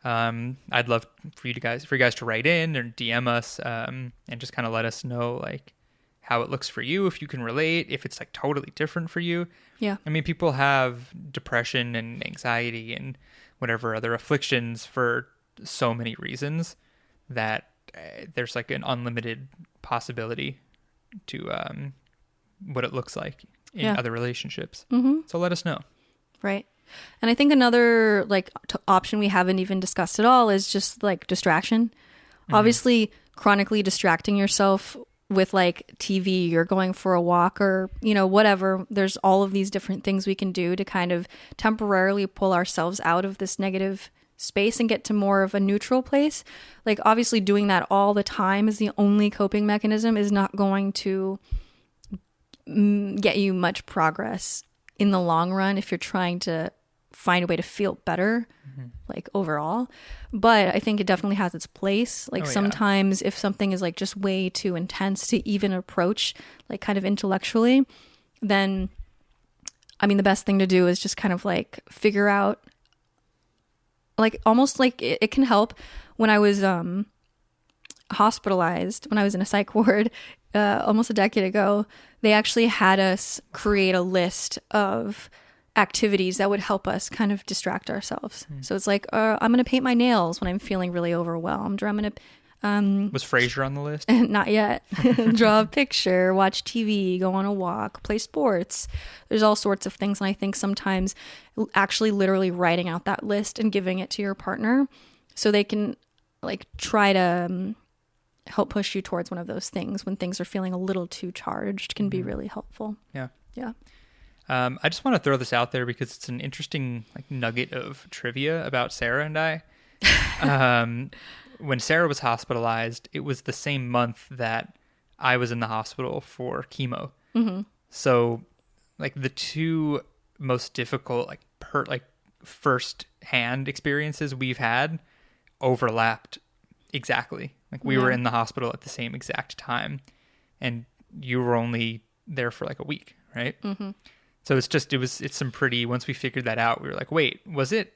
I'd love for you guys to write in or DM us, and just kind of let us know like how it looks for you, if you can relate, if it's like totally different for you. Yeah. I mean, people have depression and anxiety and whatever other afflictions for so many reasons that there's like an unlimited possibility to what it looks like in other relationships. So let us know. Right. And I think another like option we haven't even discussed at all is just like distraction. Obviously, chronically distracting yourself with like TV or going for a walk or, whatever. There's all of these different things we can do to kind of temporarily pull ourselves out of this negative space and get to more of a neutral place. Like obviously doing that all the time is the only coping mechanism is not going to get you much progress in the long run if you're trying to find a way to feel better, like overall. But I think it definitely has its place. Like sometimes if something is like just way too intense to even approach, like kind of intellectually, then I mean, the best thing to do is just kind of like figure out, like almost like it can help. When I was hospitalized, when I was in a psych ward almost a decade ago, they actually had us create a list of activities that would help us kind of distract ourselves. So it's like, I'm going to paint my nails when I'm feeling really overwhelmed, or I'm going to was Frasier on the list? Not yet. Draw a picture, watch TV, go on a walk, play sports. There's all sorts of things. And I think sometimes actually literally writing out that list and giving it to your partner so they can like try to help push you towards one of those things when things are feeling a little too charged can be really helpful. Yeah. Yeah. I just want to throw this out there because it's an interesting like nugget of trivia about Sarah and I. When Sarah was hospitalized, it was the same month that I was in the hospital for chemo. So like the two most difficult like first hand experiences we've had overlapped exactly. Like we were in the hospital at the same exact time, and you were only there for like a week, right? So it's some pretty, once we figured that out, we were like, wait, was it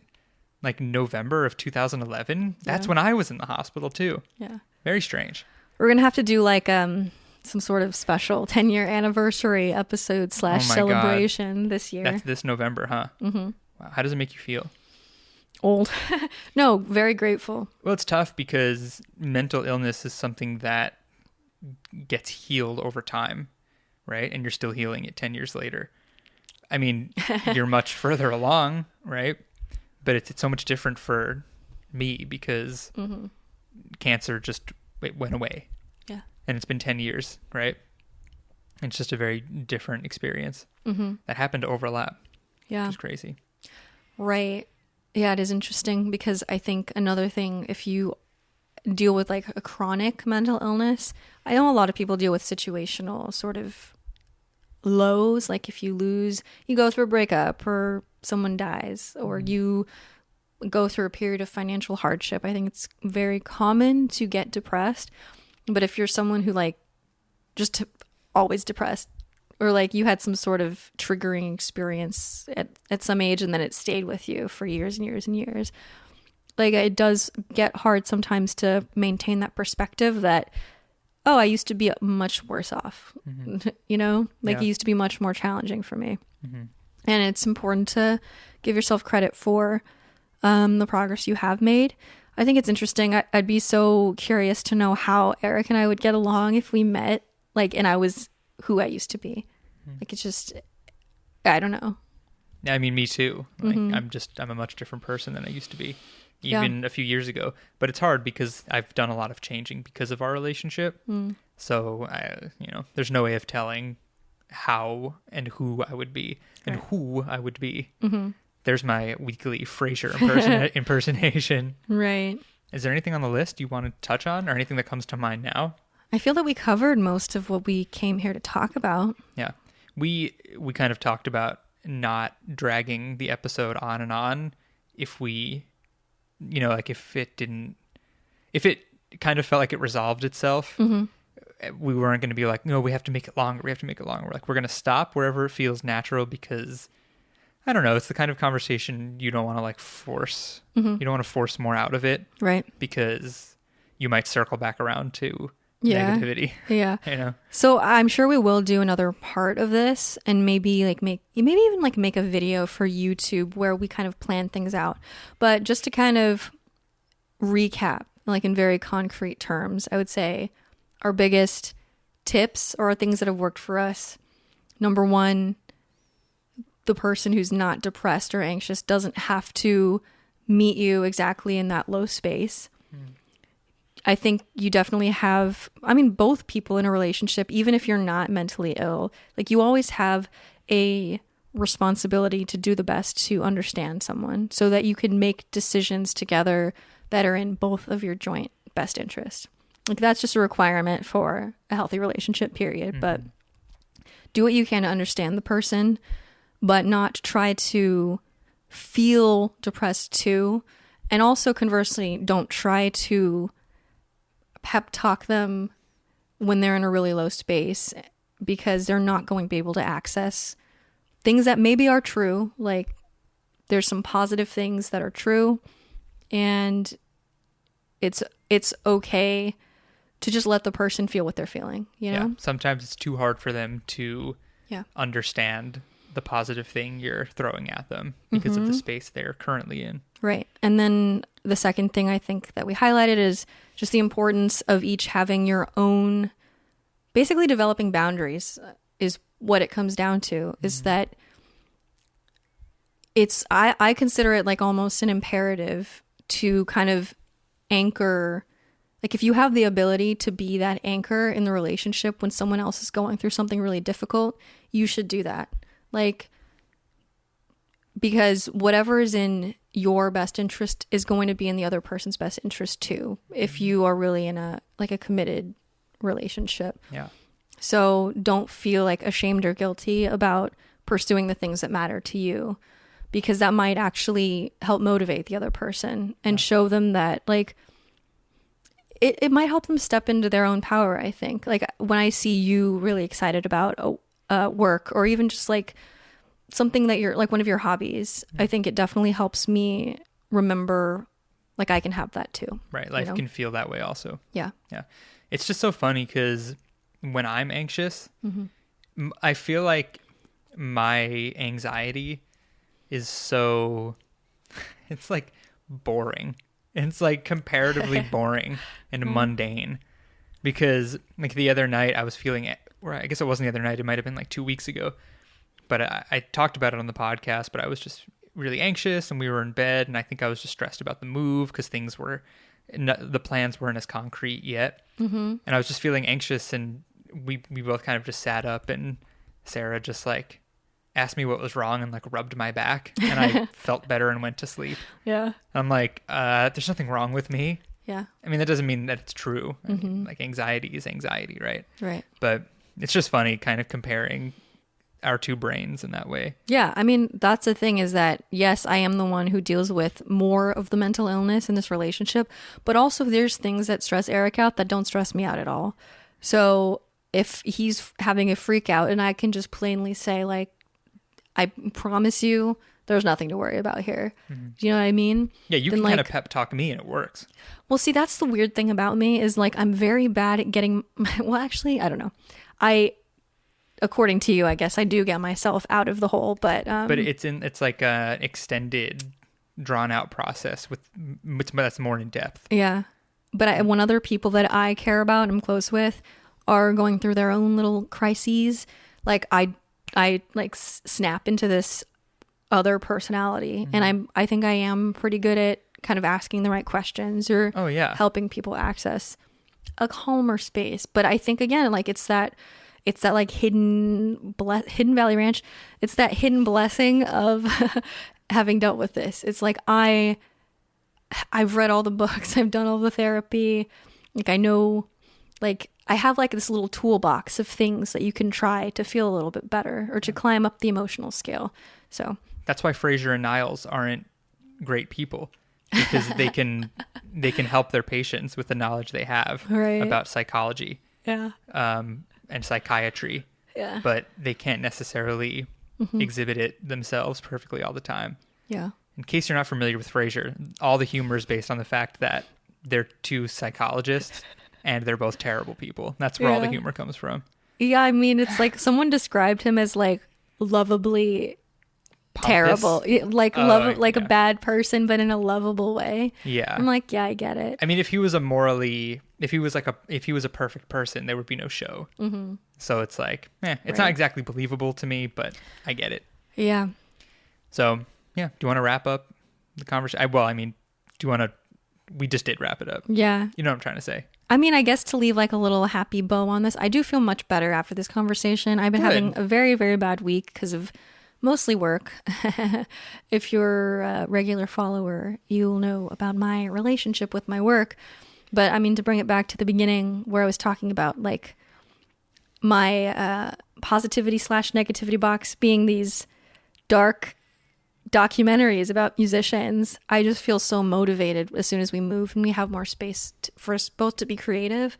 like November of 2011? That's when I was in the hospital too. Yeah. Very strange. We're going to have to do like some sort of special 10-year anniversary episode / celebration this year. That's this November, huh? Wow. How does it make you feel? Old. No, very grateful. Well, it's tough because mental illness is something that gets healed over time, right? And you're still healing it 10 years later. I mean, you're much further along, right? But it's so much different for me because cancer just went away. Yeah. And it's been 10 years, right? And it's just a very different experience that happened to overlap. Yeah. Which is crazy. Right. Yeah, it is interesting because I think another thing, if you deal with like a chronic mental illness, I know a lot of people deal with situational sort of lows, like if you go through a breakup or someone dies or you go through a period of financial hardship. I think it's very common to get depressed. But if you're someone who like just always depressed, or like you had some sort of triggering experience at some age and then it stayed with you for years and years and years, like it does get hard sometimes to maintain that perspective that, oh, I used to be much worse off, it used to be much more challenging for me. And it's important to give yourself credit for the progress you have made. I think it's interesting. I'd be so curious to know how Eric and I would get along if we met, like, and I was who I used to be. Like, it's just, I don't know. I mean, me too. Like, I'm a much different person than I used to be even a few years ago. But it's hard because I've done a lot of changing because of our relationship. So, there's no way of telling how and who I would be and who I would be. There's my weekly Frasier impersonation. Right. Is there anything on the list you want to touch on or anything that comes to mind now? I feel that we covered most of what we came here to talk about. Yeah. We kind of talked about not dragging the episode on and on if we, like if it kind of felt like it resolved itself, we weren't going to be like, no, we have to make it longer. We have to make it longer. We're like, we're going to stop wherever it feels natural because, I don't know, it's the kind of conversation you don't want to like force. You don't want to force more out of it. Right. Because you might circle back around to negativity. Yeah. So I'm sure we will do another part of this and maybe make a video for YouTube where we kind of plan things out. But just to kind of recap, like in very concrete terms, I would say our biggest tips or things that have worked for us. Number one, the person who's not depressed or anxious doesn't have to meet you exactly in that low space. I think you definitely have, both people in a relationship, even if you're not mentally ill, like you always have a responsibility to do the best to understand someone so that you can make decisions together that are in both of your joint best interest. Like that's just a requirement for a healthy relationship, period. But do what you can to understand the person, but not try to feel depressed too. And also conversely, don't try to pep talk them when they're in a really low space because they're not going to be able to access things that maybe are true. Like there's some positive things that are true and it's okay to just let the person feel what they're feeling, Yeah. Sometimes it's too hard for them to understand the positive thing you're throwing at them because of the space they're currently in. Right. And then the second thing I think that we highlighted is just the importance of each having your own, basically developing boundaries is what it comes down to, is that I consider it like almost an imperative to kind of anchor, like if you have the ability to be that anchor in the relationship when someone else is going through something really difficult, you should do that. Like, because whatever is in your best interest is going to be in the other person's best interest too, if you are really in a committed relationship. Yeah. So don't feel like ashamed or guilty about pursuing the things that matter to you, because that might actually help motivate the other person and show them that like it might help them step into their own power. I think like when I see you really excited about work or even just like something that you're like one of your hobbies, I think it definitely helps me remember like I can have that too. Right. Life can feel that way also. Yeah. Yeah. It's just so funny because when I'm anxious, I feel like my anxiety is so, it's like boring. It's like comparatively boring and mundane because like the other night I was feeling, or I guess it wasn't the other night, it might have been like 2 weeks ago, but I talked about it on the podcast, but I was just really anxious and we were in bed and I think I was just stressed about the move because the plans weren't as concrete yet. And I was just feeling anxious and we both kind of just sat up and Sarah just like asked me what was wrong and like rubbed my back and I felt better and went to sleep. Yeah. I'm like, there's nothing wrong with me. Yeah. I mean, that doesn't mean that it's true. I mean, like anxiety is anxiety, right? Right. But it's just funny kind of comparing our two brains in that way. Yeah. I mean, that's the thing is that, yes, I am the one who deals with more of the mental illness in this relationship, but also there's things that stress Eric out that don't stress me out at all. So if he's having a freak out and I can just plainly say like, I promise you there's nothing to worry about here. Do you know what I mean? Yeah, you can kind of pep talk me and it works. Well, see, that's the weird thing about me is like I'm very bad at getting, well, actually, I don't know. According to you, I guess I do get myself out of the hole, but it's like an extended, drawn out process that's more in depth. Yeah, but when other people that I care about and I'm close with are going through their own little crises, like I like snap into this other personality, and I think I am pretty good at kind of asking the right questions or helping people access a calmer space. But I think again, like it's that like hidden Valley Ranch. It's that hidden blessing of having dealt with this. It's like I've read all the books, I've done all the therapy. Like I know, like I have like this little toolbox of things that you can try to feel a little bit better or to climb up the emotional scale. So that's why Fraser and Niles aren't great people, because they can help their patients with the knowledge they have about psychology and psychiatry. Yeah. But they can't necessarily exhibit it themselves perfectly all the time. Yeah. In case you're not familiar with Frasier, all the humor is based on the fact that they're two psychologists and they're both terrible people. That's where all the humor comes from. Yeah, I mean, it's like someone described him as like lovably pompous. Terrible. Like a bad person, but in a lovable way. Yeah. I'm like, yeah, I get it. I mean, if he was a perfect person, there would be no show. Mm-hmm. So it's like, it's not exactly believable to me, but I get it. Yeah. So, yeah. Do you want to wrap up the conversation? Well, I mean, we just did wrap it up. Yeah. You know what I'm trying to say. I mean, I guess to leave like a little happy bow on this, I do feel much better after this conversation. I've been having a very, very bad week because of mostly work. If you're a regular follower, you'll know about my relationship with my work. But I mean, to bring it back to the beginning where I was talking about like my positivity / negativity box being these dark documentaries about musicians, I just feel so motivated as soon as we move and we have more space for us both to be creative.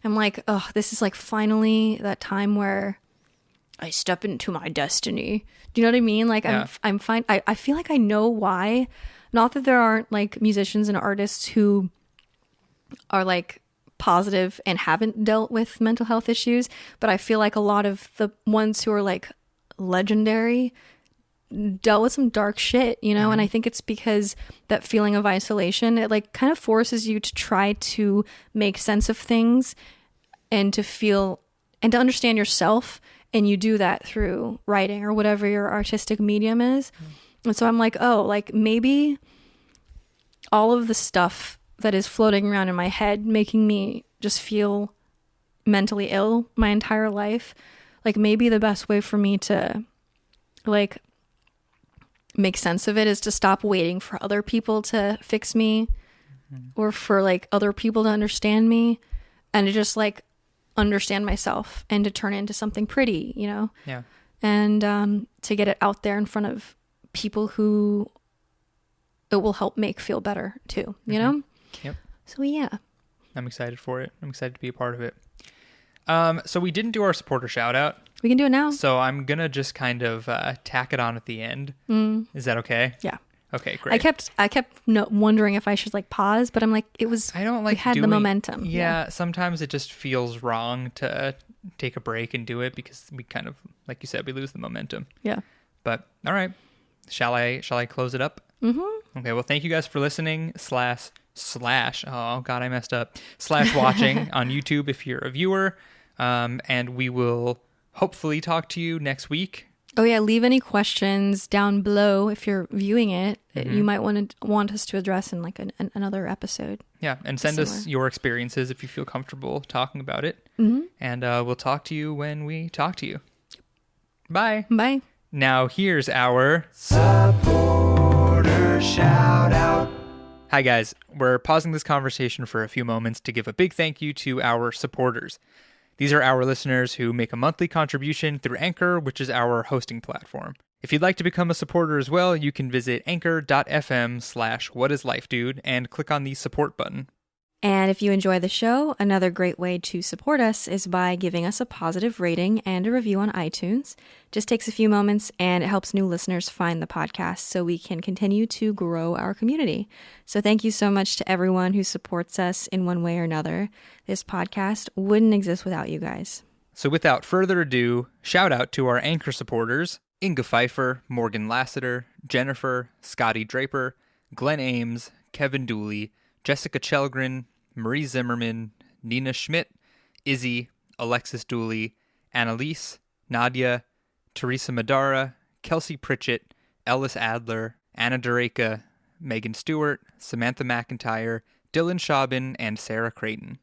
I'm like, oh, this is like finally that time where I step into my destiny. Do you know what I mean? Like I'm fine. I feel like I know why. Not that there aren't like musicians and artists who are like positive and haven't dealt with mental health issues, but I feel like a lot of the ones who are like legendary dealt with some dark shit, you know? Mm-hmm. And I think it's because that feeling of isolation, it like kind of forces you to try to make sense of things and to feel and to understand yourself. And you do that through writing or whatever your artistic medium is. Mm-hmm. And so I'm like, oh, like maybe all of the stuff that is floating around in my head, making me just feel mentally ill my entire life, like maybe the best way for me to like make sense of it is to stop waiting for other people to fix me or for like other people to understand me and to just like understand myself and to turn into something pretty, you know? Yeah. And to get it out there in front of people who it will help make feel better too, you know? Yep. So yeah. I'm excited for it. I'm excited to be a part of it. So we didn't do our supporter shout out. We can do it now. So I'm going to just kind of tack it on at the end. Is that okay? Yeah. Okay, great. I kept wondering if I should like pause, but I'm like, I don't like we had the momentum. Yeah, sometimes it just feels wrong to take a break and do it because we kind of, like you said, we lose the momentum. Yeah. But all right. Shall I close it up? Mm-hmm. Okay, well, thank you guys for listening slash oh god, I messed up. /watching on YouTube if you're a viewer. And we will hopefully talk to you next week. Oh yeah, leave any questions down below if you're viewing it. Mm-hmm. You might want us to address in like another episode. Yeah, and send us your experiences if you feel comfortable talking about it. Mm-hmm. And we'll talk to you when we talk to you. Bye. Bye. Now here's our supporter shout out. Hi guys, we're pausing this conversation for a few moments to give a big thank you to our supporters. These are our listeners who make a monthly contribution through Anchor, which is our hosting platform. If you'd like to become a supporter as well, you can visit anchor.fm/whatislifedude and click on the support button. And if you enjoy the show, another great way to support us is by giving us a positive rating and a review on iTunes. Just takes a few moments and it helps new listeners find the podcast so we can continue to grow our community. So thank you so much to everyone who supports us in one way or another. This podcast wouldn't exist without you guys. So without further ado, shout out to our Anchor supporters, Inga Pfeiffer, Morgan Lassiter, Jennifer, Scotty Draper, Glenn Ames, Kevin Dooley, Jessica Chelgren, Marie Zimmerman, Nina Schmidt, Izzy, Alexis Dooley, Annalise, Nadia, Teresa Madara, Kelsey Pritchett, Ellis Adler, Anna Dureka, Megan Stewart, Samantha McIntyre, Dylan Schaubin, and Sarah Creighton.